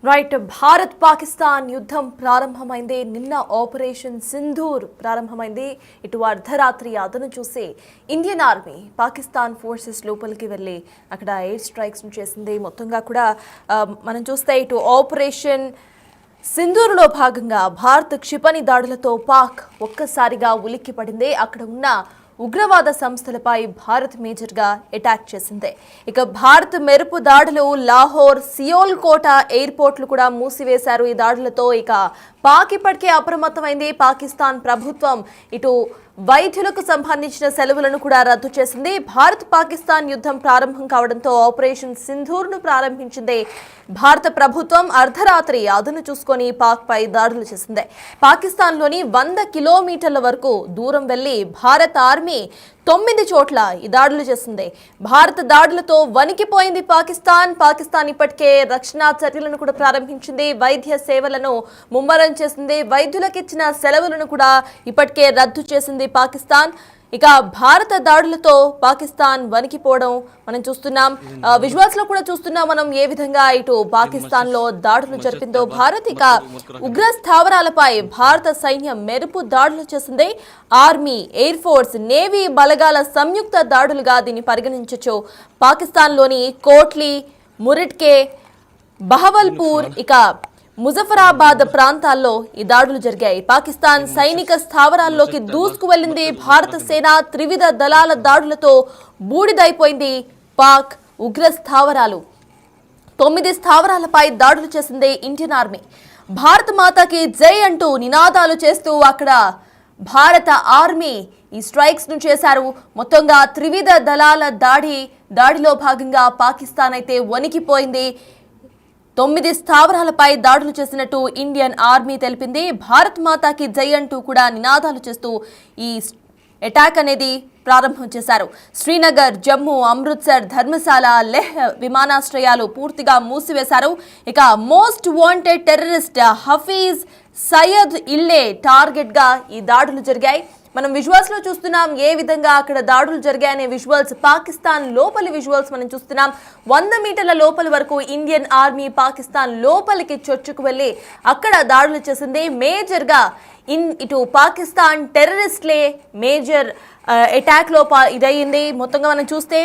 Right Bharat Pakistan యుద్ధం ప్రారంభమైంది. నిన్న ఆపరేషన్ సింధూర్ ప్రారంభమైంది. ఇటు అర్ధరాత్రి అదను చూసి ఇండియన్ ఆర్మీ పాకిస్తాన్ ఫోర్సెస్ లోపలికి వెళ్ళి అక్కడ ఎయిర్ స్ట్రైక్స్ చేసింది. మొత్తంగా కూడా మనం చూస్తే ఇటు ఆపరేషన్ సింధూర్లో భాగంగా భారత్ క్షిపణి దాడులతో పాక్ ఒక్కసారిగా ఉలిక్కి పడింది. అక్కడ ఉన్న ఉగ్రవాద సంస్థలపై భారత్ మేజర్గా అటాక్ చేసింది. ఇక భారత్ మెరుపు దాడులు లాహోర్, సియోల్కోట ఎయిర్పోర్ట్లు కూడా మూసివేశారు. ఈ దాడులతో ఇక పాక్ ఇప్పటికే అప్రమత్తమైంది. పాకిస్తాన్ ప్రభుత్వం ఇటు వైద్యులకు సంబంధించిన సెలవులను కూడా రద్దు చేసింది. భారత్ పాకిస్తాన్ యుద్ధం ప్రారంభం కావడంతో ఆపరేషన్ సింధూర్ను ప్రారంభించింది. భారత ప్రభుత్వం అర్ధరాత్రి అదును చూసుకొని పాక్ పై దాడులు చేసింది. పాకిస్తాన్లోని 100 కిలోమీటర్ల వరకు దూరం వెళ్లి భారత ఆర్మీ 9 చోట్ల ఈ దాడులు చేసింది. భారత దాడులతో వణికిపోయింది పాకిస్తాన్ ఇప్పటికే రక్షణ చర్యలను కూడా ప్రారంభించింది. వైద్య సేవలను ముమ్మరం చేసింది. వైద్యులకు ఇచ్చిన సెలవులను కూడా ఇప్పటికే రద్దు చేసింది పాకిస్తాన్. ఇక భారత దాడులతో పాకిస్తాన్ వణికిపోవడం మనం చూస్తున్నాం. విజువల్స్ లో కూడా చూస్తున్నాం మనం ఏ విధంగా ఇటు పాకిస్తాన్ లో దాడులు జరిపిందో భారత్. ఇక ఉగ్ర స్థావరాలపై భారత సైన్యం మెరుపు దాడులు చేసింది. ఆర్మీ, ఎయిర్ ఫోర్స్, నేవీ బలగాల సంయుక్త దాడులుగా దీన్ని పరిగణించవచ్చు. పాకిస్తాన్ లోని కోట్లీ, మురిట్కే, బహవల్పూర్, ఇక ముజఫరాబాద్ ప్రాంతాల్లో ఈ దాడులు జరిగాయి. పాకిస్తాన్ సైనిక స్థావరాల్లోకి దూసుకు వెళ్లింది భారత సేన. త్రివిధ దళాల దాడులతో బూడిదైపోయింది పాక్ ఉగ్ర స్థావరాలు. 9 స్థావరాలపై దాడులు చేసింది ఇండియన్ ఆర్మీ. భారత మాతకి జై అంటూ నినాదాలు చేస్తూ అక్కడ భారత ఆర్మీ ఈ స్ట్రైక్స్ ను చేశారు. మొత్తంగా త్రివిధ దళాల దాడిలో భాగంగా పాకిస్తాన్ అయితే వణికిపోయింది. 9 స్థావరాలపై దాడులు చేసినట్టు ఇండియన్ ఆర్మీ తెలిపింది. భారత్ మాతాకి జై అంటూ కూడా నినాదాలు చేస్తూ ఈ అటాక్ అనేది ప్రారంభం చేశారు. శ్రీనగర్, జమ్మూ, అమృత్సర్, ధర్మశాల, లెహ్ విమానాశ్రయాలు పూర్తిగా మూసివేశారు. ఇక most wanted terrorist Hafiz Saeed ఇల్లే టార్గెట్ గా ఈ దాడులు జరిగాయి. మనం విజువల్స్ లో చూస్తున్నాం ఏ విధంగా అక్కడ దాడులు జరిగాయనే విజువల్స్. పాకిస్తాన్ లోపలి విజువల్స్ మనం చూస్తున్నాం. 100 మీటర్ల లోపలి వరకు ఇండియన్ ఆర్మీ పాకిస్తాన్ లోపలికి చొచ్చుకు వెళ్లి అక్కడ దాడులు చేసింది. మేజర్ గా ఇటు పాకిస్తాన్ టెర్రరిస్ట్లే మేజర్ అటాక్ లో ఇదయింది. మొత్తంగా మనం చూస్తే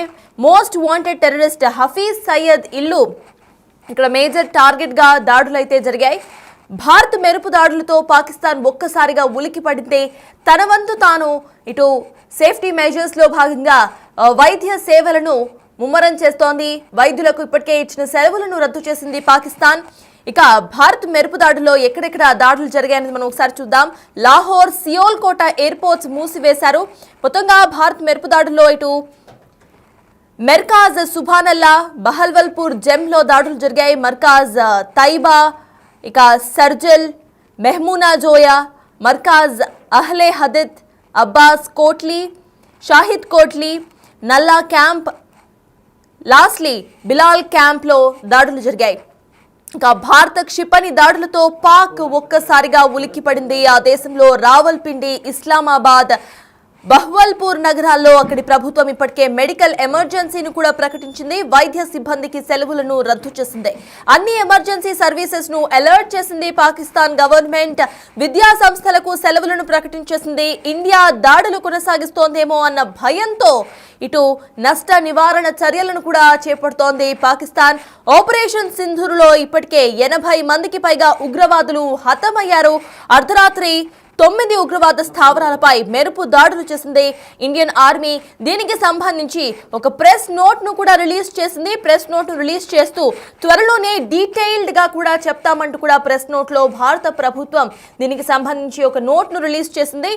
most wanted terrorist Hafiz Saeed ఇల్లు ఇక్కడ మేజర్ టార్గెట్ గా దాడులు అయితే జరిగాయి. భారత్ మెరుపు దాడులతో పాకిస్తాన్ ఒక్కసారిగా ఉలికి పడితే తన వంతు తాను ఇటు సేఫ్టీ మెజర్స్ లో భాగంగా వైద్య సేవలను ముమ్మరం చేస్తోంది. వైద్యులకు ఇప్పటికే ఇచ్చిన సెలవులను రద్దు చేసింది పాకిస్తాన్. ఇక భారత్ మెరుపు దాడుల్లో ఎక్కడెక్కడ దాడులు జరిగాయని మనం ఒకసారి చూద్దాం. లాహోర్, సియోల్కోట ఎయిర్పోర్ట్స్ మూసివేశారు. మొత్తంగా భారత్ మెరుపు దాడుల్లో ఇటు మెర్కాజ్, సుభానల్లా, బహల్వల్పూర్, జెమ్లో దాడులు జరిగాయి. మర్కాజ్, తైబా, ఇక సర్జల్, మెహమూనా జోయా, మర్కాజ్, అహ్లే హదత్, అబ్బాస్ కోట్లీ, షాహిద్ కోట్లీ, నల్లా క్యాంప్, లాస్లీ, బిలాల్ క్యాంప్లో దాడులు జరిగాయి. ఇక భారత క్షిపణి దాడులతో పాక్ ఒక్కసారిగా ఉలిక్కిపడింది. ఆ దేశంలో రావల్పిండి, ఇస్లామాబాద్, బహ్వల్పూర్ నగరాల్లో అక్కడి ప్రభుత్వం ఇప్పటికే మెడికల్ ఎమర్జెన్సీని కూడా ప్రకటించింది. వైద్య సిబ్బందికి సెలవులను రద్దు చేసింది. అన్ని ఎమర్జెన్సీ సర్వీసెస్ ను అలర్ట్ చేసింది పాకిస్తాన్ గవర్నమెంట్. విద్యా సంస్థలకు సెలవులను ప్రకటించేసింది. ఇండియా దాడులు కొనసాగిస్తోందేమో అన్న భయంతో ఇటు నష్ట నివారణ చర్యలను కూడా చేపడుతోంది పాకిస్తాన్. ఆపరేషన్ సింధూర్లో ఇప్పటికే 80 మందికి పైగా ఉగ్రవాదులు హతమయ్యారు. అర్ధరాత్రి 9 ఉగ్రవాద స్థావరాలపై మెరుపు దాడులు చేసింది ఇండియన్ ఆర్మీ. దీనికి సంబంధించి ఒక ప్రెస్ నోట్ ను కూడా రిలీజ్ చేసింది. ప్రెస్ నోట్ ను రిలీజ్ చేస్తూ త్వరలోనే డీటెయిల్డ్ గా కూడా చెప్తామంటూ కూడా ప్రెస్ నోట్ లో భారత ప్రభుత్వం దీనికి సంబంధించి ఒక నోట్ ను రిలీజ్ చేసింది.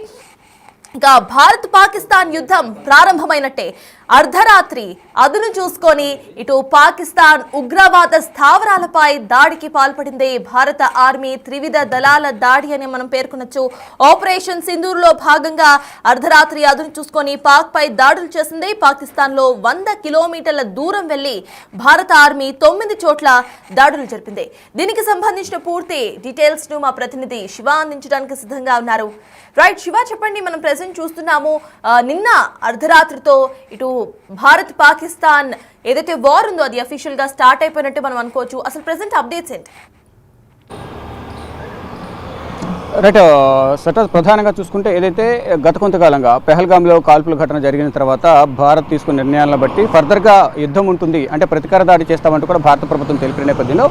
ఇక భారత్ పాకిస్తాన్ యుద్ధం ప్రారంభమైనట్టే అర్ధరాత్రి అదును చూసుకొని ఇటు పాకిస్తాన్ ఉగ్రవాద స్థావరాలపై దాడికి పాల్పడింది భారత ఆర్మీ. త్రివిధ దళాల దాడి అని మనం పేర్కొనొచ్చు. ఆపరేషన్ సింధూర్లో భాగంగా అర్ధరాత్రి అదును చూసుకొని పాక్ పై దాడులు చేసింది. పాకిస్తాన్ లో 100 కిలోమీటర్ల దూరం వెళ్లి భారత ఆర్మీ 9 చోట్ల దాడులు జరిపింది. దీనికి సంబంధించిన పూర్తి డీటెయిల్స్ ను మా ప్రతినిధి శివ అందించడానికి సిద్ధంగా ఉన్నారు. రైట్ శివ, చెప్పండి. మనం ప్రెజెంట్ చూస్తున్నాము నిన్న అర్ధరాత్రితో ఇటు భారత్ పాకిస్తాన్ ఏదైతే వార్ ఉందో అది అఫీషియల్ గా స్టార్ట్ అయిపోయినట్టు మనం అనుకోవచ్చు. అసలు ప్రెసెంట్ అప్డేట్స్ ఏంటి? రైట్ సటస్ ప్రధానంగా చూసుకుంటే ఏదైతే గత కొంతకాలంగా పెహల్గాంలో కాల్పుల ఘటన జరిగిన తర్వాత భారత్ తీసుకున్న నిర్ణయాలను బట్టి ఫర్దర్గా యుద్ధం ఉంటుంది, అంటే ప్రతీకార దాడి చేస్తామంటూ కూడా భారత ప్రభుత్వం తెలిపిన నేపథ్యంలో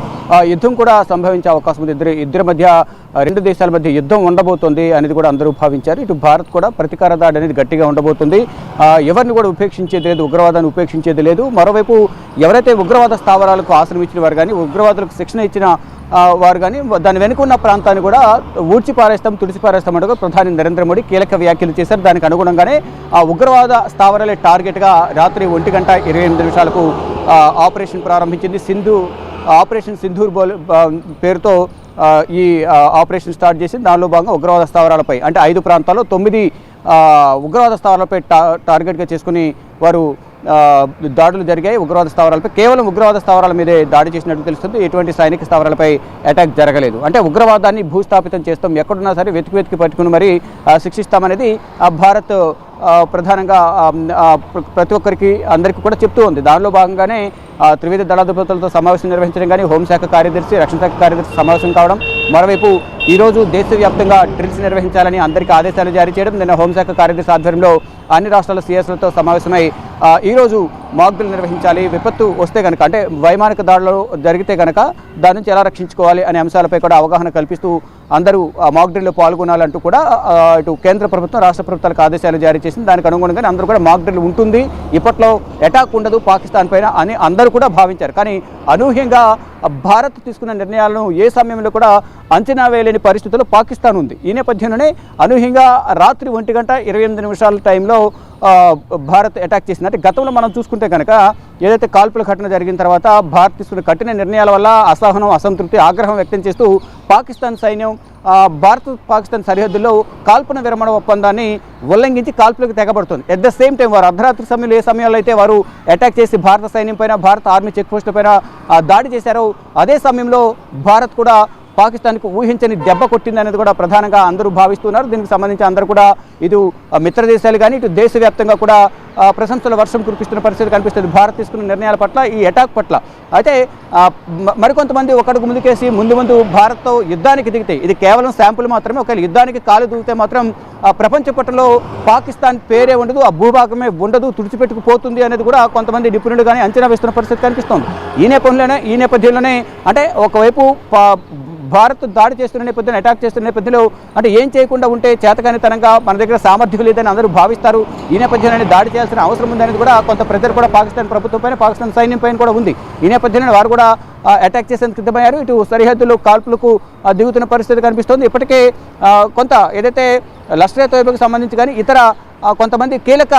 యుద్ధం కూడా సంభవించే అవకాశం ఉంది. ఇద్దరి మధ్య రెండు దేశాల మధ్య యుద్ధం ఉండబోతుంది అనేది కూడా అందరూ భావించారు. ఇటు భారత్ కూడా ప్రతీకార దాడి అనేది గట్టిగా ఉండబోతుంది. ఎవరిని కూడా ఉపేక్షించేది లేదు, ఉగ్రవాదాన్ని ఉపేక్షించేది లేదు. మరోవైపు ఎవరైతే ఉగ్రవాద స్థావరాలకు ఆశ్రయం ఇచ్చిన వారు కానీ, ఉగ్రవాదులకు శిక్షణ ఇచ్చిన వారు కానీ దాని వెనుకున్న ప్రాంతాన్ని కూడా తుడిచి పారేస్తామంటూ ప్రధాని నరేంద్ర మోడీ కీలక వ్యాఖ్యలు చేశారు. దానికి అనుగుణంగానే ఆ ఉగ్రవాద స్థావరాలే టార్గెట్గా రాత్రి 1:28 ఆపరేషన్ ప్రారంభించింది. ఆపరేషన్ సింధూర్ పేరుతో ఈ ఆపరేషన్ స్టార్ట్ చేసి దానిలో భాగంగా ఉగ్రవాద స్థావరాలపై అంటే 5 ప్రాంతాల్లో 9 ఉగ్రవాద స్థావరాలపై టార్గెట్గా చేసుకుని వారు దాడులు జరిగాయి. ఉగ్రవాద స్థావరాలపై కేవలం ఉగ్రవాద స్థావరాల మీదే దాడి చేసినట్టు తెలుస్తుంది. ఎటువంటి సైనిక స్థావరాలపై అటాక్ జరగలేదు. అంటే ఉగ్రవాదాన్ని భూస్థాపితం చేస్తాం, ఎక్కడున్నా సరే వెతికి పట్టుకుని మరి శిక్షిస్తామనేది భారత్ ప్రధానంగా ప్రతి ఒక్కరికి అందరికీ కూడా చెప్తూ ఉంది. దానిలో భాగంగానే త్రివిధ దళాధిపతులతో సమావేశం నిర్వహించడం కానీ, హోంశాఖ కార్యదర్శి, రక్షణ శాఖ కార్యదర్శి సమావేశం కావడం, మరోవైపు ఈరోజు దేశవ్యాప్తంగా డ్రిల్స్ నిర్వహించాలని అందరికీ ఆదేశాలు జారీ చేయడం, నిన్న హోంశాఖ కార్యదర్శి ఆధ్వర్యంలో అన్ని రాష్ట్రాల సీఎస్లతో సమావేశమై ఈరోజు మాక్ డ్రిల్ నిర్వహించాలి, విపత్తు వస్తే కనుక అంటే వైమానిక దాడులు జరిగితే కనుక దాని నుంచి ఎలా రక్షించుకోవాలి అనే అంశాలపై కూడా అవగాహన కల్పిస్తూ అందరూ మాక్ డ్రిల్లో పాల్గొనాలంటూ కూడా ఇటు కేంద్ర ప్రభుత్వం రాష్ట్ర ప్రభుత్వాలకు ఆదేశాలు జారీ చేసింది. దానికి అనుగుణంగానే అందరూ కూడా మాక్ డ్రిల్ ఉంటుంది, ఇప్పట్లో అటాక్ ఉండదు పాకిస్తాన్ పైన అని అందరూ కూడా భావించారు. కానీ అనూహ్యంగా భారత్ తీసుకున్న నిర్ణయాలను ఏ సమయంలో కూడా అంచనా వేయలేని పరిస్థితుల్లో పాకిస్తాన్ ఉంది. ఈ నేపథ్యంలోనే అనూహ్యంగా రాత్రి 1:28 టైంలో భారత్ అటాక్ చేసింది. అంటే గతంలో మనం చూసుకుంటే కనుక ఏదైతే కాల్పుల ఘటన జరిగిన తర్వాత భారత్ తీసుకున్న కఠిన నిర్ణయాల వల్ల అసహనం, అసంతృప్తి, ఆగ్రహం వ్యక్తం చేస్తూ పాకిస్తాన్ సైన్యం పాకిస్తాన్ సరిహద్దుల్లో కాల్పుల విరమణ ఒప్పందాన్ని ఉల్లంఘించి కాల్పులకు తెగబడుతుంది. ఎట్ ద సేమ్ టైం వారు అర్ధరాత్రి సమయంలో ఏ సమయంలో అయితే వారు అటాక్ చేసి భారత సైన్యం పైన, భారత ఆర్మీ చెక్ పోస్టుల పైన దాడి చేశారో అదే సమయంలో భారత్ కూడా పాకిస్తాన్కు ఊహించని దెబ్బ కొట్టిందనేది కూడా ప్రధానంగా అందరూ భావిస్తున్నారు. దీనికి సంబంధించి అందరూ కూడా ఇటు మిత్ర దేశాలు కానీ ఇటు దేశవ్యాప్తంగా కూడా ప్రశంసల వర్షం కురిపిస్తున్న పరిస్థితి కనిపిస్తుంది భారత్ తీసుకున్న నిర్ణయాల పట్ల, ఈ అటాక్ పట్ల. అయితే మరికొంతమంది ఒకడుగు ముందుకేసి ముందు భారత్తో యుద్ధానికి దిగితే ఇది కేవలం శాంపుల్ మాత్రమే. ఒకవేళ యుద్ధానికి కాలు దూకితే మాత్రం ప్రపంచ పట్టణంలో పాకిస్తాన్ పేరే ఉండదు, ఆ భూభాగమే ఉండదు, తుడిచిపెట్టుకుపోతుంది అనేది కూడా కొంతమంది నిపుణులు కానీ అంచనా వేస్తున్న పరిస్థితి కనిపిస్తోంది. ఈ నేపథ్యంలోనే అంటే ఒకవైపు భారత్ దాడి చేస్తున్న నేపథ్యంలో, అటాక్ చేస్తున్న నేపథ్యంలో అంటే ఏం చేయకుండా ఉంటే చేతకానితనంగా మన దగ్గర సామర్థ్యం లేదని అందరూ భావిస్తారు. ఈ నేపథ్యంలోనే దాడి చేయాల్సిన అవసరం ఉందనేది కూడా కొంత ప్రెజర్ కూడా పాకిస్తాన్ ప్రభుత్వం పైన, పాకిస్తాన్ సైన్యం పైన కూడా ఉంది. ఈ నేపథ్యంలో వారు కూడా అటాక్ చేసేందుకు సిద్ధమయ్యారు. ఇటు సరిహద్దులు కాల్పులకు దిగుతున్న పరిస్థితి కనిపిస్తోంది. ఇప్పటికే కొంత ఏదైతే లష్కర్-ఏ-తోయిబాకు సంబంధించి కానీ ఇతర కొంతమంది కీలక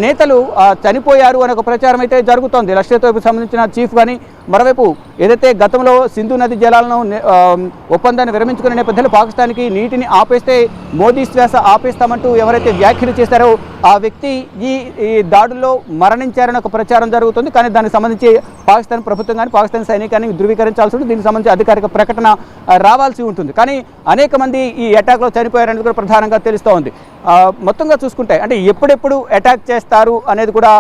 నేతలు చనిపోయారు అనే ఒక ప్రచారం అయితే జరుగుతోంది. లష్కర్-ఏ-తోయిబాకు సంబంధించిన చీఫ్ కానీ, మరోవైపు ఏదైతే గతంలో సింధు నది జలాలను ఒప్పందాన్ని విరమించుకునే నేపథ్యంలో పాకిస్తాన్కి నీటిని ఆపేస్తే మోదీ శ్వాస ఆపేస్తామంటూ ఎవరైతే వ్యాఖ్యలు చేశారో ఆ వ్యక్తి ఈ దాడుల్లో మరణించారని ఒక ప్రచారం జరుగుతుంది. కానీ దానికి సంబంధించి పాకిస్తాన్ ప్రభుత్వం కానీ పాకిస్తాన్ సైనికాన్ని ధృవీకరించాల్సి ఉంటుంది. దీనికి సంబంధించి అధికారిక ప్రకటన రావాల్సి ఉంటుంది. కానీ అనేక మంది ఈ అటాక్లో చనిపోయారనేది కూడా ప్రధానంగా తెలుస్తూ ఉంది. మొత్తంగా చూసుకుంటే అంటే ఎప్పుడెప్పుడు అటాక్ చేస్తారు అనేది కూడా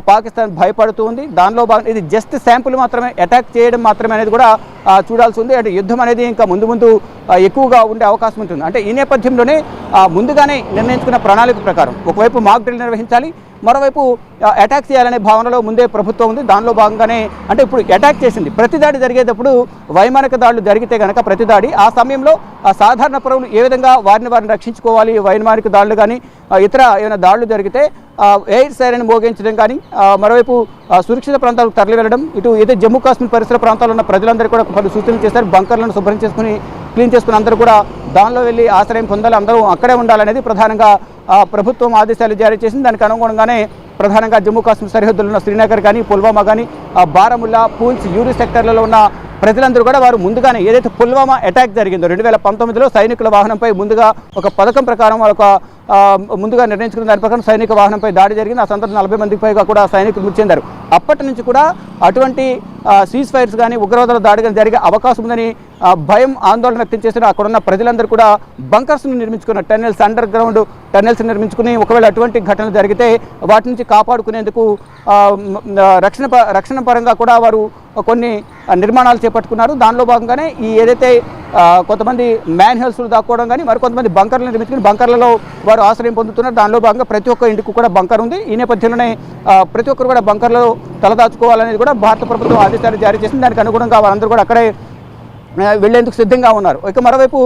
పాకిస్తాన్ భయపడుతూ ఉంది. దానిలో భాగంగా ఇది జస్ట్ శాంపుల్ మాత్రమే, అటాక్ చేయడం మాత్రమే అనేది కూడా చూడాల్సి ఉంది. అంటే యుద్ధం అనేది ఇంకా ముందు ఎక్కువగా ఉండే అవకాశం ఉంటుంది. అంటే ఈ నేపథ్యంలోనే ముందుగానే నిర్ణయించుకున్న ప్రణాళిక ప్రకారం ఒకవైపు మాక్ డ్రిల్ నిర్వహించాలి, మరోవైపు అటాక్ చేయాలనే భావనలో ముందే ప్రభుత్వం ఉంది. దానిలో భాగంగానే అంటే ఇప్పుడు అటాక్ చేసింది. ప్రతి దాడి జరిగేటప్పుడు వైమానిక దాడులు జరిగితే కనుక ప్రతి దాడి ఆ సమయంలో సాధారణ పౌరులు ఏ విధంగా వారిని రక్షించుకోవాలి, వైమానిక దాడులు కానీ ఇతర ఏమైనా దాడులు జరిగితే ఎయిర్ సైరన్ మోగించడం కానీ, మరోవైపు సురక్షిత ప్రాంతాలకు తరలి వెళ్ళడం, ఇటు ఏదో జమ్మూ కాశ్మీర్ పరిసర ప్రాంతాల్లో ఉన్న ప్రజలందరూ కూడా పలు సూచనలు చేశారు. బంకర్లను శుభ్రం చేసుకుని క్లీన్ చేసుకుని అందరూ కూడా దానిలో వెళ్ళి ఆశ్రయం పొందాలి, అందరూ అక్కడే ఉండాలనేది ప్రధానంగా ప్రభుత్వం ఆదేశాలు జారీ చేసింది. దానికి అనుగుణంగానే ప్రధానంగా జమ్మూ కాశ్మీర్ సరిహద్దులో ఉన్న శ్రీనగర్ కానీ, పుల్వామా కానీ, బారాముల్లా, పూంచ్, యూరి సెక్టర్లలో ఉన్న ప్రజలందరూ కూడా వారు ముందుగానే ఏదైతే పుల్వామా అటాక్ జరిగిందో 2019లో సైనికుల వాహనంపై ముందుగా ఒక పథకం ప్రకారం ఒక ముందుగా నిర్ణయించుకున్న దాని ప్రకారం సైనిక వాహనంపై దాడి జరిగింది. ఆ సందర్భంలో 40 మందికి పైగా కూడా సైనికులు మృతి చెందారు. అప్పటి నుంచి కూడా అటువంటి సీజ్ ఫైర్స్ కానీ ఉగ్రవాదుల దాడి కానీ జరిగే అవకాశం ఉందని భయం, ఆందోళన వ్యక్తం చేసిన అక్కడున్న ప్రజలందరూ కూడా బంకర్స్ను నిర్మించుకున్న టన్నెల్స్, అండర్ గ్రౌండ్ టన్నెల్స్ నిర్మించుకుని ఒకవేళ అటువంటి ఘటనలు జరిగితే వాటి నుంచి కాపాడుకునేందుకు రక్షణ పరంగా కూడా వారు కొన్ని నిర్మాణాలు చేపట్టుకున్నారు. దానిలో భాగంగానే ఈ ఏదైతే కొంతమంది మ్యాన్హోల్స్లు దాక్కోవడం కానీ మరికొంతమంది బంకర్లు నిర్మించుకుని బంకర్లలో వారు ఆశ్రయం పొందుతున్నారు. దానిలో భాగంగా ప్రతి ఒక్క ఇంటికి కూడా బంకర్ ఉంది. ఈ నేపథ్యంలోనే ప్రతి ఒక్కరు కూడా బంకర్లో తలదాచుకోవాలనేది కూడా భారత ప్రభుత్వం ఆదేశాలు జారీ చేసింది. దానికి అనుగుణంగా వారందరూ కూడా అక్కడే వెళ్లేందుకు సిద్ధంగా ఉన్నారు. ఇక మరోవైపు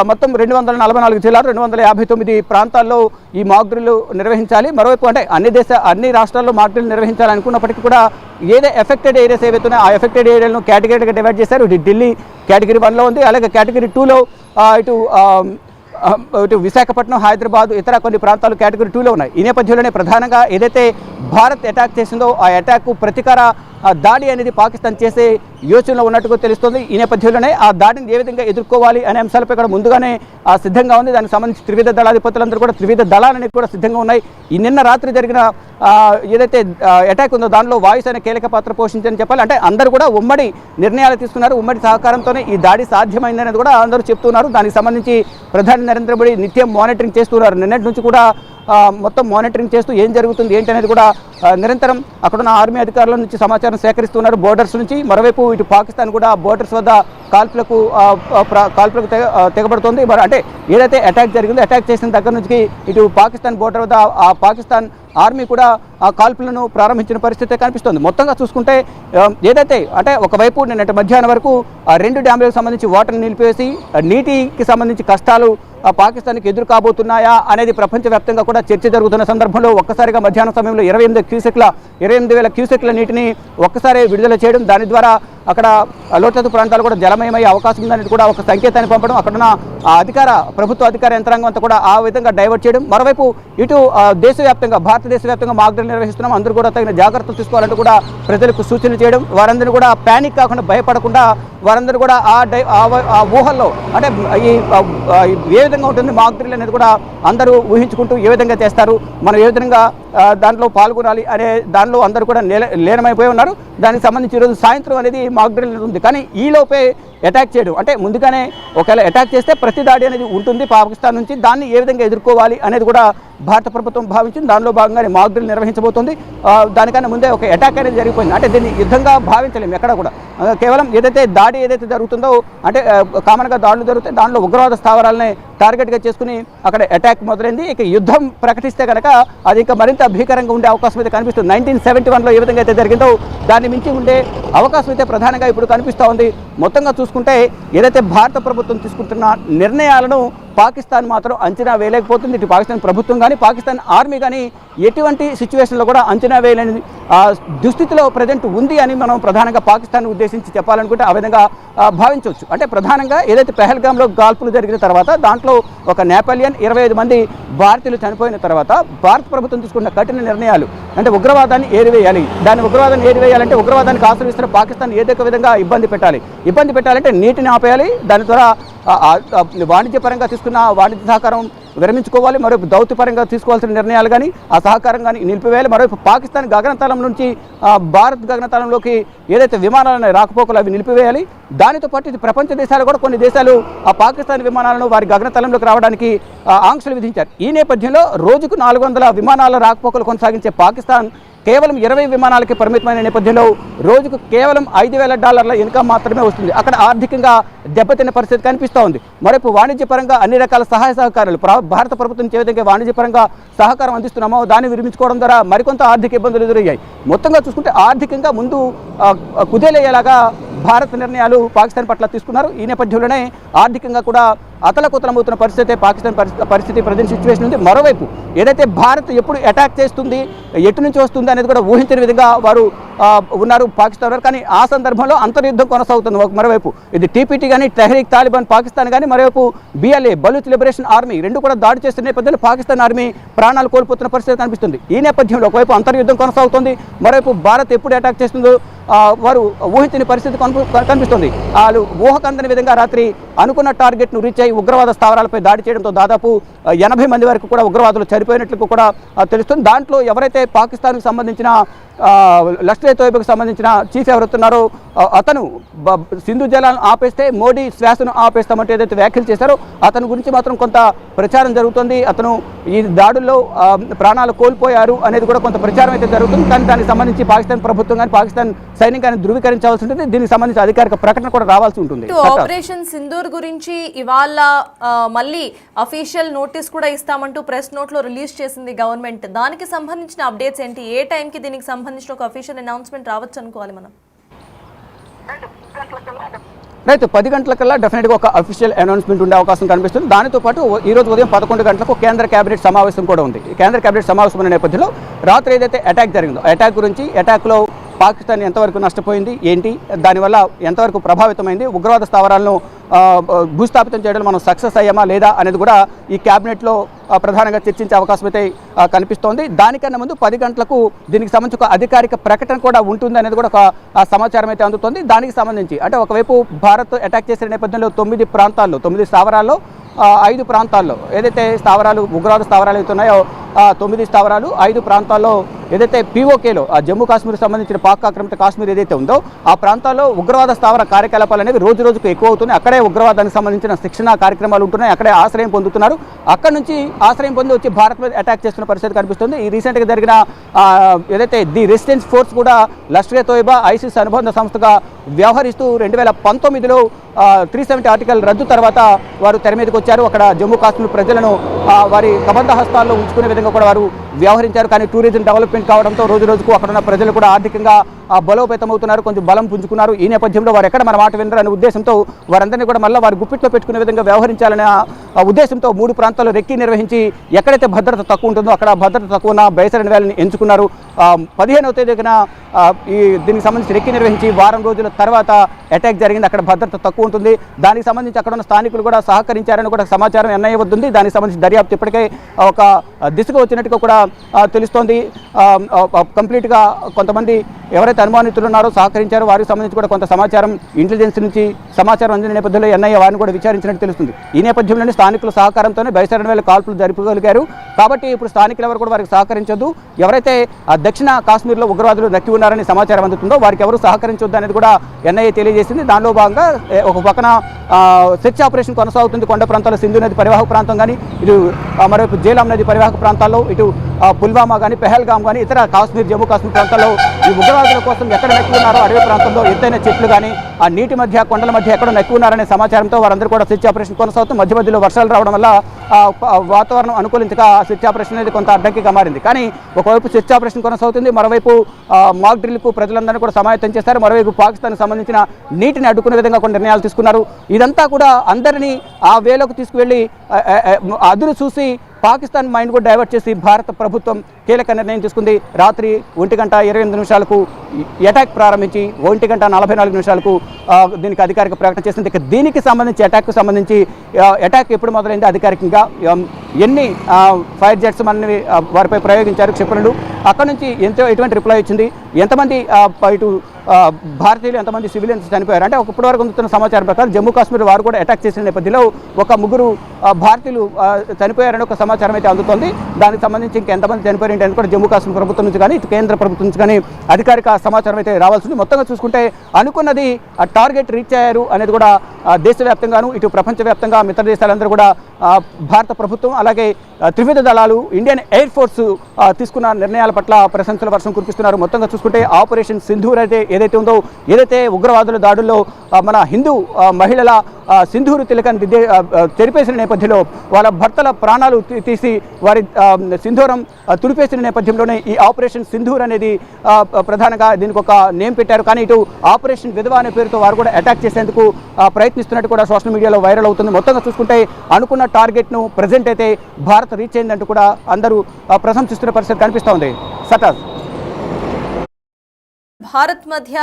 మొత్తం 244 జిల్లాలు 259 ప్రాంతాల్లో ఈ మాక్ డ్రిల్ నిర్వహించాలి. మరోవైపు అంటే అన్ని రాష్ట్రాల్లో మాక్ డ్రిల్ నిర్వహించాలనుకున్నప్పటికీ కూడా ఎఫెక్టెడ్ ఏరియాస్ ఏవైతున్నాయో ఆ ఎఫెక్టెడ్ ఏరియాలను కేటగిరీగా డివైడ్ చేశారు. ఢిల్లీ కేటగిరీ 1లో ఉంది, అలాగే కేటగిరీ 2లో ఇటు విశాఖపట్నం, హైదరాబాద్, ఇతర కొన్ని ప్రాంతాలు కేటగిరీ 2లో ఉన్నాయి. ఈ నేపథ్యంలోనే ప్రధానంగా ఏదైతే భారత్ అటాక్ చేసిందో ఆ అటాక్కు ప్రతీకార దాడి అనేది పాకిస్తాన్ చేసే యోచనలో ఉన్నట్టుగా తెలుస్తుంది. ఈ నేపథ్యంలోనే ఆ దాడిని ఏ విధంగా ఎదుర్కోవాలి అనే అంశాలపై ఇక్కడ ముందుగానే సిద్ధంగా ఉంది. దానికి సంబంధించి త్రివిధ దళాధిపతులందరూ కూడా త్రివిధ దళాలనేవి కూడా సిద్ధంగా ఉన్నాయి. ఈ నిన్న రాత్రి జరిగిన ఏదైతే అటాక్ ఉందో దానిలో వాయుసేన కీలక పాత్ర పోషించని చెప్పాలి. అంటే అందరూ కూడా ఉమ్మడి నిర్ణయాలు తీసుకున్నారు. ఉమ్మడి సహకారంతోనే ఈ దాడి సాధ్యమైందనేది కూడా అందరూ చెప్తున్నారు. దానికి సంబంధించి ప్రధాని నరేంద్ర మోడీ నిత్యం మానిటరింగ్ చేస్తున్నారు. నిన్నటి నుంచి కూడా మొత్తం మానిటరింగ్ చేస్తూ ఏం జరుగుతుంది ఏంటి అనేది కూడా నిరంతరం అక్కడున్న ఆర్మీ అధికారుల నుంచి సమాచారం సేకరిస్తున్నారు బోర్డర్స్ నుంచి. మరోవైపు ఇటు పాకిస్తాన్ కూడా బోర్డర్స్ వద్ద కాల్పులకు తెగబడుతోంది. మరి అంటే ఏదైతే అటాక్ జరిగిందో అటాక్ చేసిన దగ్గర నుంచి ఇటు పాకిస్తాన్ బోర్డర్ వద్ద ఆ పాకిస్తాన్ ఆర్మీ కూడా ఆ కాల్పులను ప్రారంభించిన పరిస్థితి కనిపిస్తుంది. మొత్తంగా చూసుకుంటే ఏదైతే అంటే ఒకవైపు నిన్నటి మధ్యాహ్నం వరకు ఆ 2 డ్యాములకు సంబంధించి వాటర్ని నిలిపేసి నీటికి సంబంధించి కష్టాలు పాకిస్తాన్కి ఎదురు కాబోతున్నాయా అనేది ప్రపంచవ్యాప్తంగా కూడా చర్చ జరుగుతున్న సందర్భంలో ఒక్కసారిగా మధ్యాహ్నం సమయంలో 28,000 క్యూసెక్ల నీటిని ఒక్కసారి విడుదల చేయడం, దాని ద్వారా అక్కడ లోతట్టు ప్రాంతాలు కూడా జలమయమయ్యే అవకాశం ఉందని కూడా ఒక సంకేతాన్ని పంపడం, అక్కడున్న ప్రభుత్వ అధికార యంత్రాంగం అంతా కూడా ఆ విధంగా డైవర్ట్ చేయడం. మరోవైపు ఇటు దేశవ్యాప్తంగా భారతదేశ వ్యాప్తంగా మాక్ డ్రిల్ నిర్వహిస్తున్నాం, అందరూ కూడా తగిన జాగ్రత్తలు తీసుకోవాలంటూ కూడా ప్రజలకు సూచనలు చేయడం, వారందరూ కూడా ప్యానిక్ కాకుండా భయపడకుండా వారందరూ కూడా ఆ ఊహల్లో అంటే ఏ విధంగా ఉంటుంది మాక్ డ్రిల్ అనేది కూడా అందరూ ఊహించుకుంటూ ఏ విధంగా చేస్తారు, మనం ఏ విధంగా దాంట్లో పాల్గొనాలి అనే దానిలో అందరూ కూడా లీనమైపోయి ఉన్నారు. దానికి సంబంధించి ఈరోజు సాయంత్రం అనేది మాక్ డ్రిల్ ఉంది. కానీ ఈలోపే అటాక్ చేయడం అంటే ముందుగానే ఒకవేళ అటాక్ చేస్తే ప్రతి దాడి అనేది ఉంటుంది పాకిస్తాన్ నుంచి, దాన్ని ఏ విధంగా ఎదుర్కోవాలి అనేది కూడా భారత ప్రభుత్వం భావించింది. దానిలో భాగంగానే మాక్ డ్రిల్ నిర్వహించబోతోంది. దానికన్నా ముందే ఒక అటాక్ అనేది జరిగిపోయింది. అంటే దీన్ని యుద్ధంగా భావించలేము ఎక్కడ కూడా. కేవలం దాడి ఏదైతే జరుగుతుందో అంటే కామన్గా దాడులు జరుగుతాయి, దానిలో ఉగ్రవాద స్థావరాలనే టార్గెట్గా చేసుకుని అక్కడ అటాక్ మొదలైంది. ఇక యుద్ధం ప్రకటిస్తే కనుక అది ఇంకా మరింత భీకరంగా ఉండే అవకాశం అయితే కనిపిస్తుంది. 1971లో ఏ విధంగా అయితే జరిగిందో దాన్ని మించి ఉండే అవకాశం అయితే ప్రధానంగా ఇప్పుడు కనిపిస్తూ ఉంది. మొత్తంగా చూసుకుంటే ఏదైతే భారత ప్రభుత్వం తీసుకుంటున్న నిర్ణయాలను పాకిస్తాన్ మాత్రం అంచనా వేయలేకపోతుంది. ఇటు పాకిస్తాన్ ప్రభుత్వం కానీ పాకిస్తాన్ ఆర్మీ కానీ ఎటువంటి సిచ్యువేషన్లో కూడా అంచనా వేయలేని దుస్థితిలో ప్రజెంట్ ఉంది అని మనం ప్రధానంగా పాకిస్తాన్ ఉద్దేశించి చెప్పాలనుకుంటే ఆ విధంగా భావించవచ్చు. అంటే ప్రధానంగా ఏదైతే పెహల్గాంలో కాల్పులు జరిగిన తర్వాత దాంట్లో ఒక నేపాలియన్ 25 మంది భారతీయులు చనిపోయిన తర్వాత భారత ప్రభుత్వం తీసుకున్న కఠిన నిర్ణయాలు అంటే ఉగ్రవాదాన్ని ఏరివేయాలి. ఉగ్రవాదాన్ని ఏరివేయాలంటే ఉగ్రవాదానికి ఆశ్రయిస్తున్న పాకిస్తాన్ ఏదో ఒక విధంగా ఇబ్బంది పెట్టాలంటే నీటిని ఆపేయాలి. దాని ద్వారా వాణిజ్యపరంగా తీసుకున్న వాణిజ్య సహకారం విరమించుకోవాలి. మరోవైపు దౌత్యపరంగా తీసుకోవాల్సిన నిర్ణయాలు కానీ ఆ సహకారం కానీ నిలిపివేయాలి. మరోవైపు పాకిస్తాన్ గగనతలం నుంచి భారత్ గగనతలంలోకి ఏదైతే విమానాలను రాకపోకలు అవి నిలిపివేయాలి. దానితో పాటు ఇది ప్రపంచ దేశాలు కూడా కొన్ని దేశాలు ఆ పాకిస్తాన్ విమానాలను వారి గగనతలంలోకి రావడానికి ఆంక్షలు విధించారు. ఈ నేపథ్యంలో రోజుకు 400 విమానాల రాకపోకలు కొనసాగించే పాకిస్తాన్ కేవలం 20 విమానాలకి పరిమితమైన నేపథ్యంలో రోజుకు కేవలం $5,000 ఇన్కమ్ మాత్రమే వస్తుంది. అక్కడ ఆర్థికంగా దెబ్బతిన్న పరిస్థితి కనిపిస్తూ ఉంది. మరోవైపు వాణిజ్యపరంగా అన్ని రకాల సహాయ సహకారాలు భారత ప్రభుత్వం ఏ విధంగా వాణిజ్యపరంగా సహకారం అందిస్తున్నామో దాన్ని విరమించుకోవడం ద్వారా మరికొంత ఆర్థిక ఇబ్బందులు ఎదురయ్యాయి. మొత్తంగా చూసుకుంటే ఆర్థికంగా ముందు కుదేలయ్యేలాగా భారత్ నిర్ణయాలు పాకిస్తాన్ పట్ల తీసుకున్నారు. ఈ నేపథ్యంలోనే ఆర్థికంగా కూడా అతలకుతలమవుతున్న పాకిస్తాన్ పరిస్థితి ప్రజెంట్ సిచ్యువేషన్ ఉంది. మరోవైపు ఏదైతే భారత్ ఎప్పుడు అటాక్ చేస్తుంది ఎటు నుంచి వస్తుంది అనేది కూడా ఊహించిన విధంగా వారు ఉన్నారు పాకిస్తాన్ వారు. కానీ ఆ సందర్భంలో అంతర్యుద్ధం కొనసాగుతుంది. మరోవైపు ఇది టీపీటీ కానీ తెహ్రీక్ తాలిబాన్ పాకిస్తాన్ కానీ మరోవైపు BLA బలూచ్ లిబరేషన్ ఆర్మీ రెండు కూడా దాడి చేస్తున్న నేపథ్యంలో పాకిస్తాన్ ఆర్మీ ప్రాణాలు కోల్పోతున్న పరిస్థితి కనిపిస్తుంది. ఈ నేపథ్యంలో ఒకవైపు అంతర్యుద్ధం కొనసాగుతుంది, మరోవైపు భారత్ ఎప్పుడు అటాక్ చేస్తుందో వారు ఊహించని పరిస్థితి కనిపిస్తుంది. వాళ్ళు ఊహకందని విధంగా రాత్రి అనుకున్న టార్గెట్ను రీచ్ అయ్యి ఉగ్రవాద స్థావరాలపై దాడి చేయడంతో దాదాపు 80 మంది వరకు కూడా ఉగ్రవాదులు చనిపోయినట్లు కూడా తెలుస్తుంది. దాంట్లో ఎవరైతే పాకిస్తాన్కు సంబంధించిన లష్కర్-ఏ-తోయిబాకు సంబంధించిన చీఫ్ ఎవరుతున్నారో అతను సింధు జలాలను ఆపేస్తే మోడీ శ్వాసను ఆపేస్తామంటే ఏదైతే వ్యాఖ్యలు చేశారో అతని గురించి మాత్రం కొంత ప్రచారం జరుగుతుంది. అతను ఈ దాడుల్లో ప్రాణాలు కోల్పోయారు అనేది కూడా కొంత ప్రచారం అయితే జరుగుతుంది. కానీ దానికి సంబంధించి పాకిస్తాన్ ప్రభుత్వం కానీ పాకిస్తాన్ సైన్యం కానీ ధృవీకరించాల్సి ఉంటుంది. దీనికి సంబంధించి అధికారిక ప్రకటన కూడా రావాల్సి ఉంటుంది. ఆపరేషన్ సింధూర్ గురించి ఇవాళ మళ్ళీ అఫీషియల్ నోటీస్ కూడా ఇస్తామంటూ ప్రెస్ నోట్ లో రిలీజ్ చేసింది గవర్నమెంట్. దానికి సంబంధించిన అప్డేట్స్ ఏంటి? ఏ టైంకి దీనికి సంబంధించిన ఒక అఫీషియల్ అనౌన్స్మెంట్ రావచ్చు అనుకోవాలి మనం? రైతు 10 గంటలకల్లా డెఫినెట్గా ఒక అఫీషియల్ అనౌన్స్మెంట్ ఉండే అవకాశం కనిపిస్తుంది. దానితో పాటు ఈ రోజు ఉదయం 11 గంటలకు కేంద్ర కేబినెట్ సమావేశం కూడా ఉంది. కేంద్ర కేబినెట్ సమావేశం ఉన్న నేపథ్యంలో రాత్రి ఏదైతే అటాక్ జరిగిందో అటాక్ గురించి, అటాక్లో పాకిస్తాన్ ఎంతవరకు నష్టపోయింది ఏంటి, దానివల్ల ఎంతవరకు ప్రభావితమైంది, ఉగ్రవాద స్థావరాలను భూస్థాపితం చేయడంలో మనం సక్సెస్ అయ్యామా లేదా అనేది కూడా ఈ క్యాబినెట్లో ప్రధానంగా చర్చించే అవకాశం అయితే కనిపిస్తోంది. దానికన్నా ముందు 10 గంటలకు దీనికి సంబంధించి ఒక అధికారిక ప్రకటన కూడా ఉంటుంది అనేది కూడా ఒక సమాచారం అయితే అందుతుంది. దానికి సంబంధించి అంటే ఒకవైపు భారత్ అటాక్ చేసిన నేపథ్యంలో 9 ప్రాంతాల్లో 9 స్థావరాల్లో 5 ప్రాంతాల్లో ఏదైతే స్థావరాలు ఉగ్రవాద స్థావరాలు అయితే ఉన్నాయో 9 స్థావరాలు 5 ప్రాంతాల్లో ఏదైతే పీఓకేలో జమ్మూ కాశ్మీర్కి సంబంధించిన పాక్ ఆక్రమిత కాశ్మీర్ ఏదైతే ఉందో ఆ ప్రాంతాల్లో ఉగ్రవాద స్థావర కార్యకలాపాలు అనేవి రోజు రోజుకు ఎక్కువ అవుతున్నాయి. అక్కడే ఉగ్రవాదానికి సంబంధించిన శిక్షణ కార్యక్రమాలు ఉంటున్నాయి. అక్కడే ఆశ్రయం పొందుతున్నారు. అక్కడ నుంచి ఆశ్రయం పొంది వచ్చి భారత్ మీద అటాక్ చేస్తున్న పరిస్థితి కనిపిస్తుంది. ఈ రీసెంట్గా జరిగిన ఏదైతే ది రెసిస్టెన్స్ ఫోర్స్ కూడా లష్కర్ ఏ తోయిబా ఐసిస్ అనుబంధ సంస్థగా వ్యవహరిస్తూ 2019లో 370 ఆర్టికల్ రద్దు తర్వాత వారు తెర మీదకి వచ్చారు. అక్కడ జమ్మూ కాశ్మీర్ ప్రజలను వారి కబంధ హస్తాల్లో ఉంచుకునే విధంగా కూడా వారు వ్యవహరించారు. కానీ టూరిజం డెవలప్మెంట్ కావడంతో రోజు రోజుకు అక్కడ ఉన్న ప్రజలు కూడా ఆర్థికంగా బలోపేతమవుతున్నారు, కొంచెం బలం పుంజుకున్నారు. ఈ నేపథ్యంలో వారు ఎక్కడ మన మాట వినరు అనే ఉద్దేశంతో వారందరినీ కూడా మళ్ళీ వారి గుప్పిట్లో పెట్టుకునే విధంగా వ్యవహరించాలనే ఉద్దేశంతో 3 ప్రాంతాల్లో రెక్కి నిర్వహించి ఎక్కడైతే భద్రత తక్కువ ఉంటుందో అక్కడ భద్రత తక్కువ ఉన్న బైసరన్ వ్యాలీని ఎంచుకున్నారు. 15వ తేదీన దీనికి సంబంధించి రెక్కి నిర్వహించి వారం రోజుల తర్వాత అటాక్ జరిగింది. అక్కడ భద్రత తక్కువ ఉంటుంది. దానికి సంబంధించి అక్కడ ఉన్న స్థానికులు కూడా సహకరించారని కూడా సమాచారం ఎన్ఐఏ వద్దుంది. దానికి సంబంధించి దర్యాప్తు ఇప్పటికే ఒక దిశగా వచ్చినట్టుగా కూడా తెలుస్తోంది. కంప్లీట్గా కొంతమంది ఎవరైతే అనుమానితులు ఉన్నారో సహకరించారో వారికి సంబంధించి కూడా కొంత సమాచారం ఇంటెలిజెన్స్ నుంచి సమాచారం అందిన నేపథ్యంలో ఎన్ఐఏ వారిని కూడా విచారించినట్టు తెలుస్తుంది. ఈ నేపథ్యంలోనే స్థానికుల సహకారంతోనే బైసరన్ వ్యాలీ కాల్పులు జరపగలిగారు. కాబట్టి ఇప్పుడు స్థానికులు ఎవరు కూడా వారికి సహకరించొద్దు, ఎవరైతే దక్షిణ కాశ్మీర్లో ఉగ్రవాదులు నక్కి ఉన్నారని సమాచారం అందుతుందో వారికి ఎవరు సహకరించొద్దు అనేది కూడా ఎన్ఐఏ తెలియజేసింది. దానిలో భాగంగా ఒక పక్కన సెర్చ్ ఆపరేషన్ కొనసాగుతుంది. కొండ ప్రాంతాల్లో సింధు నది పరివాహక ప్రాంతం కానీ, ఇటు మరోవైపు జేలాం నది పరివాహక ప్రాంతాల్లో, ఇటు పుల్వామా కానీ, పెహల్గాం కానీ, ఇతర కాశ్మీర్ జమ్మూ కాశ్మీర్ ప్రాంతాల్లో ఈ ఉగ్రవాదుల కోసం ఎక్కడ నక్కి ఉన్నారో అడవి ప్రాంతంలో ఎత్తైన చెట్లు కానీ ఆ నీటి మధ్య కొండల మధ్య ఎక్కడ నక్కి ఉన్నారనే సమాచారంతో వారందరూ కూడా సెర్చ్ ఆపరేషన్ కొనసాగుతుంది. మధ్య మధ్యలో వర్షాలు రావడం వల్ల వాతావరణం అనుకూలించక సెర్చ్ ఆపరేషన్ అనేది కొంత అడ్డంకిగా మారింది. కానీ ఒకవైపు సెర్చ్ ఆపరేషన్ కొనసాగుతుంది, మరోవైపు మాక్ డ్రిల్కు ప్రజలందరినీ కూడా సమాయత్తం చేస్తారు. మరోవైపు పాకిస్తాన్కి సంబంధించిన నీటిని అడ్డుకునే విధంగా కొన్ని నిర్ణయాలు తీసుకున్నారు. ఇదంతా కూడా అందరినీ ఆ వేలోకి తీసుకువెళ్ళి అదును చూసి పాకిస్తాన్ మైండ్ కూడా డైవర్ట్ చేసి భారత ప్రభుత్వం కీలక నిర్ణయం తీసుకుంది. రాత్రి 1:28 అటాక్ ప్రారంభించి 1:44 దీనికి అధికారిక ప్రకటన చేసింది. ఇక దీనికి సంబంధించి అటాక్కు సంబంధించి అటాక్ ఎప్పుడు మొదలైంది, అధికారికంగా ఎన్ని ఫైర్ జెట్స్ మనని వారిపై ప్రయోగించారు క్షిపణులు, అక్కడ నుంచి ఎటువంటి రిప్లై వచ్చింది, ఎంతమంది ఇటు భారతీయులు ఎంతమంది సివిలియన్స్ చనిపోయారు అంటే ఇప్పటివరకు అందుతున్న సమాచారం ప్రకారం జమ్మూ కాశ్మీర్ వారు కూడా అటాక్ చేసిన నేపథ్యంలో ఒక 3 భారతీయులు చనిపోయారని ఒక సమాచారం అయితే అందుతోంది. దానికి సంబంధించి ఇంకెంతమంది చనిపోయారు అని కూడా జమ్మూ కాశ్మీర్ ప్రభుత్వం నుంచి కానీ ఇటు కేంద్ర ప్రభుత్వం నుంచి కానీ అధికారిక సమాచారం అయితే రావాల్సింది. మొత్తంగా చూసుకుంటే అనుకున్నది టార్గెట్ రీచ్ అయ్యారు అనేది కూడా దేశవ్యాప్తంగాను ఇటు ప్రపంచవ్యాప్తంగా మిత్ర దేశాలందరూ కూడా భారత ప్రభుత్వం అలాగే త్రివిధ దళాలు ఇండియన్ ఎయిర్ ఫోర్స్ తీసుకున్న నిర్ణయాల పట్ల ప్రశంసల వర్షం కురిపిస్తున్నారు. మొత్తంగా చూసుకుంటే ఆపరేషన్ సింధూర్ ఏదైతే ఉందో, ఏదైతే ఉగ్రవాదుల దాడుల్లో మన హిందూ మహిళల సింధూరు తిలకాన్ని తెరిపేసిన నేపథ్యంలో వాళ్ళ భర్తల ప్రాణాలు తీసి వారి సింధూరం తుడిపేసిన నేపథ్యంలోనే ఈ ఆపరేషన్ సింధూర్ అనేది ప్రధానంగా దీనికి ఒక నేమ్ పెట్టారు. కానీ ఇటు ఆపరేషన్ విధవ అనే పేరుతో వారు కూడా అటాక్ చేసేందుకు ప్రయత్నిస్తున్నట్టు కూడా సోషల్ మీడియాలో వైరల్ అవుతుంది. మొత్తంగా చూసుకుంటే అనుకున్న టార్గెట్ను ప్రజెంట్ అయితే భారత్ రీచ్ అయిందంటూ కూడా అందరూ ప్రశంసిస్తున్న పరిస్థితి కనిపిస్తూ ఉంది. సటాస్ భారత్ మధ్య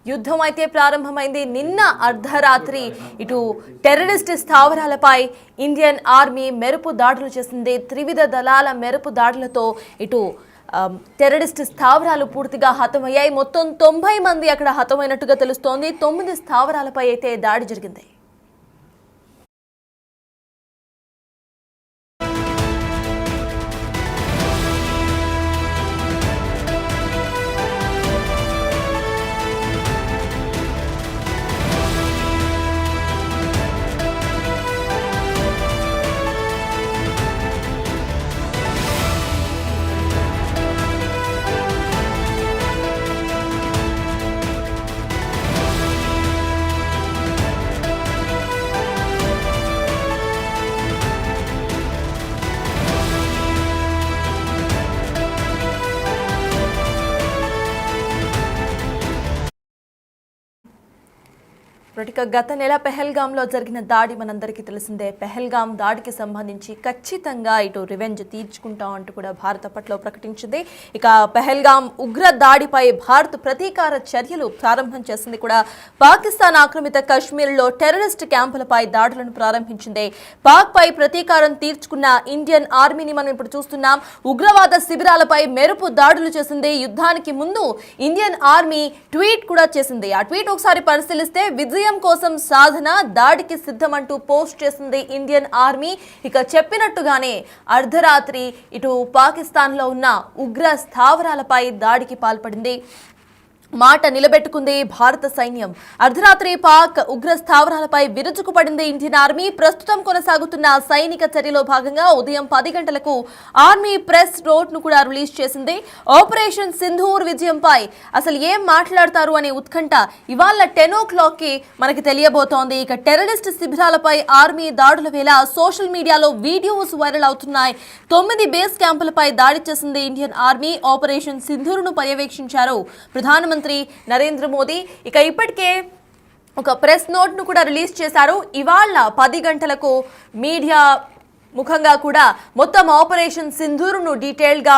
యుద్ధం అయితే ప్రారంభమైంది. నిన్న అర్ధరాత్రి ఇటు టెర్రరిస్ట్ స్థావరాలపై ఇండియన్ ఆర్మీ మెరుపు దాడులు చేసింది. త్రివిధ దళాల మెరుపు దాడులతో ఇటు టెర్రరిస్ట్ స్థావరాలు పూర్తిగా హతమయ్యాయి. మొత్తం 90 మంది అక్కడ హతమైనట్టుగా తెలుస్తోంది. 9 స్థావరాలపై అయితే దాడి జరిగింది. ఇక గత నెల పెహల్గాంలో జరిగిన దాడి మనందరికీ తెలిసిందే. పెహల్గాం దాడికి సంబంధించి ఖచ్చితంగా ఇటు రివెంజ్ తీర్చుకుంటాం అంటూ కూడా భారత్ అప్పట్లో ప్రకటించింది. ఇక పెహల్గాం ఉగ్ర దాడిపై భారత్ ప్రతీకార చర్యలు ప్రారంభం చేసింది కూడా. పాకిస్తాన్ ఆక్రమిత కశ్మీర్లో టెర్రరిస్ట్ క్యాంపులపై దాడులను ప్రారంభించింది. పాక్ పై ప్రతీకారం తీర్చుకున్న ఇండియన్ ఆర్మీని మనం ఇప్పుడు చూస్తున్నాం. ఉగ్రవాద శిబిరాలపై మెరుపు దాడులు చేసింది. యుద్ధానికి ముందు ఇండియన్ ఆర్మీ ట్వీట్ కూడా చేసింది. ఆ ట్వీట్ ఒకసారి పరిశీలిస్తే విజయం కోసం సాధన, దాడికి సిద్ధమంటూ పోస్ట్ చేసింది ఇండియన్ ఆర్మీ. ఇక చెప్పినట్టుగానే అర్ధరాత్రి ఇటు పాకిస్తాన్లో ఉన్న ఉగ్ర స్థావరాలపై దాడికి పాల్పడింది. మాట నిలబెట్టుకుంది భారత సైన్యం. అర్ధరాత్రి పాక్ ఉగ్ర స్థావరాలపై విరుచుకుపడింది ఇండియన్ ఆర్మీ. ప్రస్తుతం కొనసాగుతున్న సైనిక చర్యలో భాగంగా ఉదయం 10 గంటలకు ఆర్మీ ప్రెస్ నోట్ ను కూడా రిలీజ్ చేసింది. ఆపరేషన్ సింధూర్ విజయంపై అసలు ఏం మాట్లాడతారు అనే ఉత్కంఠ ఇవాళ 10 o'clock మనకి తెలియబోతోంది. ఇక టెర్రరిస్ట్ శిబిరాలపై ఆర్మీ దాడుల వేళ సోషల్ మీడియాలో వీడియోస్ వైరల్ అవుతున్నాయి. 9 బేస్ క్యాంపులపై దాడి చేసింది ఇండియన్ ఆర్మీ. ఆపరేషన్ సింధూర్ ను పర్యవేక్షించారు ప్రధానమంత్రి నరేంద్ర మోదీ. ఇక ఇప్పటికే ఒక ప్రెస్ నోట్ ను కూడా రిలీజ్ చేశారు. ఇవాళ 10 గంటలకు మీడియా ముఖంగా కూడా మొత్తం ఆపరేషన్ సింధూర్ను డీటెయిల్ గా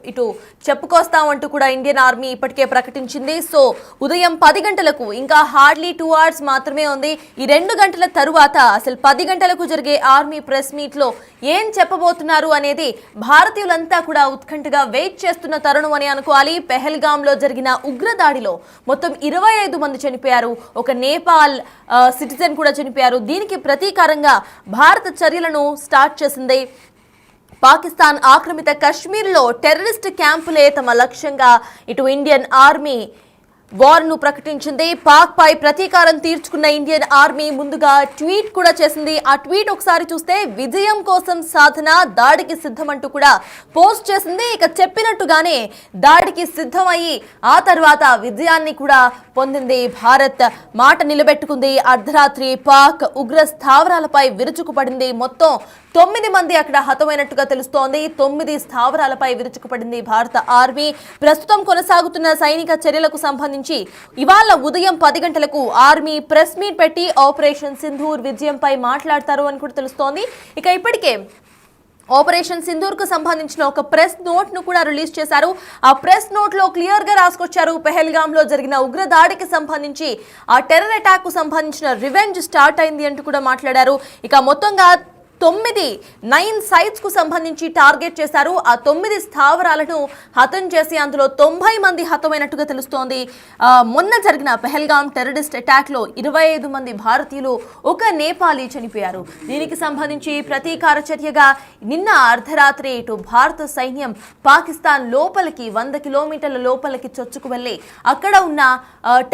ఇటు చెప్పుకొస్తామంటూ కూడా ఇండియన్ ఆర్మీ ఇప్పటికే ప్రకటించింది. సో ఉదయం 10 గంటలకు ఇంకా హార్డ్లీ 2 hours మాత్రమే ఉంది. ఈ 2 గంటల తరువాత అసలు 10 గంటలకు జరిగే ఆర్మీ ప్రెస్ మీట్ లో ఏం చెప్పబోతున్నారు అనేది భారతీయులంతా కూడా ఉత్కంఠగా వెయిట్ చేస్తున్న తరుణం అని అనుకోవాలి. పెహల్గాంలో జరిగిన ఉగ్రదాడిలో మొత్తం 25 మంది చనిపోయారు. ఒక నేపాల్ సిటిజన్ కూడా చనిపోయారు. దీనికి ప్రతీకారంగా భారత చర్యలను స్టార్ట్ చేసింది. పాకిస్తాన్ ఆక్రమిత కశ్మీర్లో టెర్రరిస్ట్ క్యాంపులే తమ లక్ష్యంగా ఇటు ఇండియన్ ఆర్మీ వార్ ను ప్రకటించింది. పాక్ పై ప్రతీకారం తీర్చుకున్న ఇండియన్ ఆర్మీ ముందుగా ట్వీట్ కూడా చేసింది. ఆ ట్వీట్ ఒకసారి చూస్తే విజయం కోసం సాధన, దాడికి సిద్ధమంటూ కూడా పోస్ట్ చేసింది. ఇక చెప్పినట్టుగానే దాడికి సిద్ధమయ్యి ఆ తర్వాత విజయాన్ని కూడా పొందింది భారత్. మాట నిలబెట్టుకుంది. అర్ధరాత్రి పాక్ ఉగ్ర స్థావరాలపై విరుచుకుపడింది. మొత్తం 9 మంది అక్కడ హతమైనట్టుగా తెలుస్తోంది. 9 స్థావరాలపై విరుచుకుపడింది భారత ఆర్మీ. ప్రస్తుతం కొనసాగుతున్న సైనిక చర్యలకు సంబంధించి ఇవాళ ఉదయం 10 గంటలకు ఆర్మీ ప్రెస్ మీట్ పెట్టి ఆపరేషన్ సింధూర్ విజయంపై మాట్లాడతారు అని కూడా తెలుస్తోంది. ఇక ఇప్పటికే ఆపరేషన్ సింధూర్ కు సంబంధించిన ఒక ప్రెస్ నోట్ ను కూడా రిలీజ్ చేశారు. ఆ ప్రెస్ నోట్ లో క్లియర్ గా రాసుకొచ్చారు పెహల్గాం లో జరిగిన ఉగ్ర దాడికి సంబంధించి, ఆ టెర్రర్ అటాక్ కు సంబంధించిన రివెంజ్ స్టార్ట్ అయింది అంటూ కూడా మాట్లాడారు. ఇక మొత్తంగా 9 సైట్స్ కు సంబంధించి టార్గెట్ చేశారు. ఆ 9 స్థావరాలను హతం చేసి అందులో 90 మంది హతమైనట్టుగా తెలుస్తోంది. మొన్న జరిగిన పెహల్గాం టెర్రరిస్ట్ అటాక్ లో 25 మంది భారతీయులు, ఒక నేపాలీ చనిపోయారు. దీనికి సంబంధించి ప్రతీకార చర్యగా నిన్న అర్ధరాత్రి ఇటు భారత సైన్యం పాకిస్తాన్ లోపలికి 100 కిలోమీటర్ల లోపలికి చొచ్చుకు వెళ్లి అక్కడ ఉన్న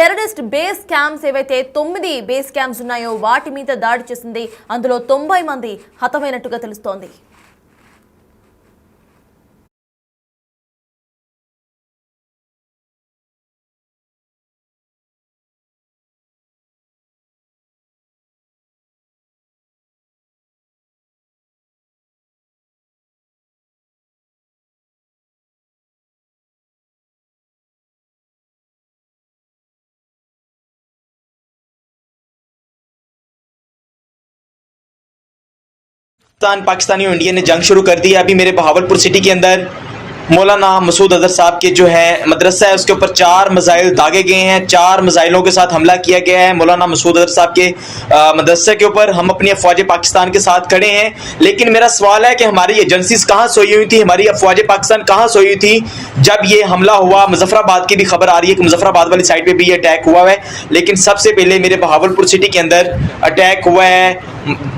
టెర్రరిస్ట్ బేస్ క్యాంప్స్ ఏవైతే 9 బేస్ క్యాంప్స్ ఉన్నాయో వాటి మీద దాడి చేసింది. అందులో 90 మంది హతమైనట్టుగా తెలుస్తోంది. पाकिस्तानी और इंडिया ने जंग शुरू कर दी है। अभी मेरे बहावलपुर सिटी के अंदर मौलाना मसूद अजहर साहब के जो है मदरसा है उसके ऊपर 4 मिसाइल दागे गए हैं। 4 मिसाइलों के साथ हमला किया गया है मौलाना मसूद अजहर साहब के मदरसे के ऊपर। हम अपनी अफवाज पाकिस्तान के साथ खड़े हैं, लेकिन मेरा सवाल है कि हमारी एजेंसीज कहाँ सोई हुई थी, हमारी अफवाज पाकिस्तान कहाँ सोई हुई थी जब ये हमला हुआ। मुजफ्फराबाद की भी खबर आ रही है कि मुजफ्फराबाद वाली साइड पे भी ये अटैक हुआ है, लेकिन सबसे पहले मेरे बहावलपुर सिटी के अंदर अटैक हुआ है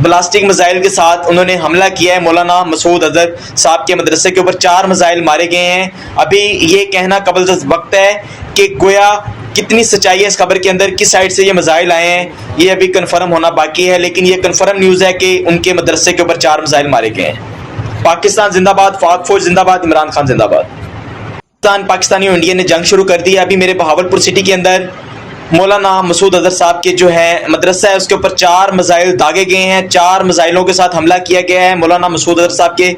ब्लास्टिक मिसाइल के साथ। उन्होंने हमला किया है मौलाना मसूद अजहर साहब के मदरसे के ऊपर। 4 मिसाइल मारे गए हैं। अभी ये कहना कबल वक्त है कि गोया कितनी सच्चाई है इस खबर के अंदर, किस साइड से ये मिसाइल आए हैं, ये अभी कंफर्म होना बाकी है। लेकिन ये कंफर्म न्यूज़ है कि उनके मदरसे के ऊपर 4 मिसाइल मारे गए हैं। पाकिस्तान जिंदाबाद, पाक फौज जिंदाबाद, इमरान खान जिंदाबाद। पाकिस्तानी और इंडिया ने जंग शुरू कर दी है। अभी मेरे बहावलपुर सिटी के अंदर मौलाना मसूद अजहर साहब के जो है मदरसा है उसके ऊपर 4 मिसाइल दागे गए हैं। 4 मिसाइलों के साथ हमला किया गया है मौलाना मसूद अजहर साहब के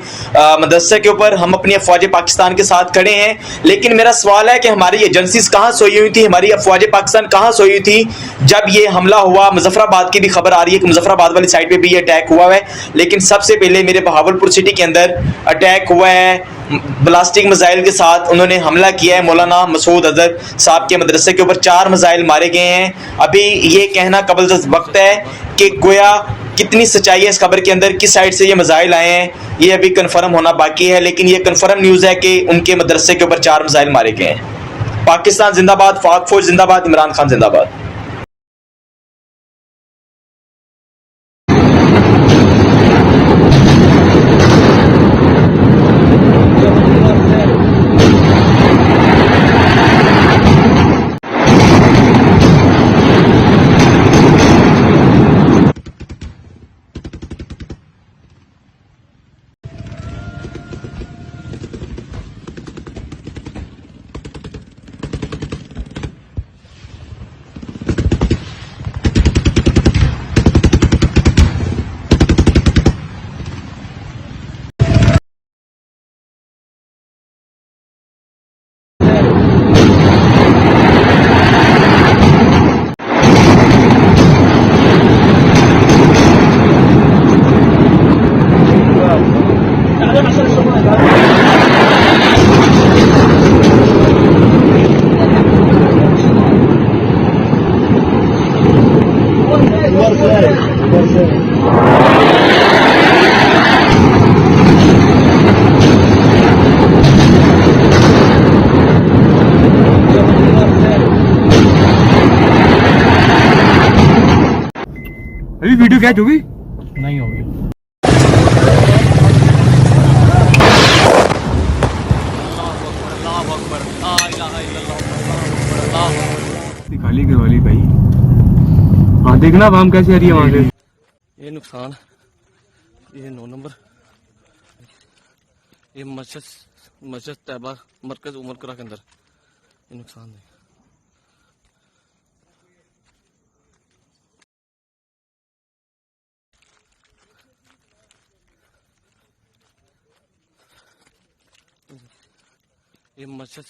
मदरसे के ऊपर। हम अपनी अफवाज पाकिस्तान के साथ खड़े हैं, लेकिन मेरा सवाल है कि हमारी एजेंसीज कहाँ सोई हुई थी, हमारी अफवाज पाकिस्तान कहाँ सोई हुई थी जब ये हमला हुआ। मुजफ्फराबाद की भी खबर आ रही है कि मुजफ्फराबाद वाली साइड पे भी ये अटैक हुआ है, लेकिन सबसे पहले मेरे बहावलपुर सिटी के अंदर अटैक हुआ है ब्लास्टिक मिसाइल के साथ। उन्होंने हमला किया है मौलाना मसूद अजहर साहब के मदरसे के ऊपर। 4 मिसाइल मारे गए हैं। अभी ये कहना कबल वक्त है कि गोया कितनी सच्चाई है इस खबर के अंदर, किस साइड से ये मिसाइल आए हैं, ये अभी कंफर्म होना बाकी है। लेकिन ये कंफर्म न्यूज़ है कि उनके मदरसे के ऊपर 4 मिसाइल मारे गए हैं। पाकिस्तान जिंदाबाद, पाक फौज जिंदाबाद, इमरान खान जिंदाबाद। अभी वीडियो कैच होगी? नहीं होगी। खाली के वाली भाई, हाँ देखना अब हम कैसे आ रही है वहां से। ये नुकसान, ये 9 नंबर, ये मस्जिद तैयबा मरकज उमर करा के अंदर ये नुकसान है। ये मस्जिद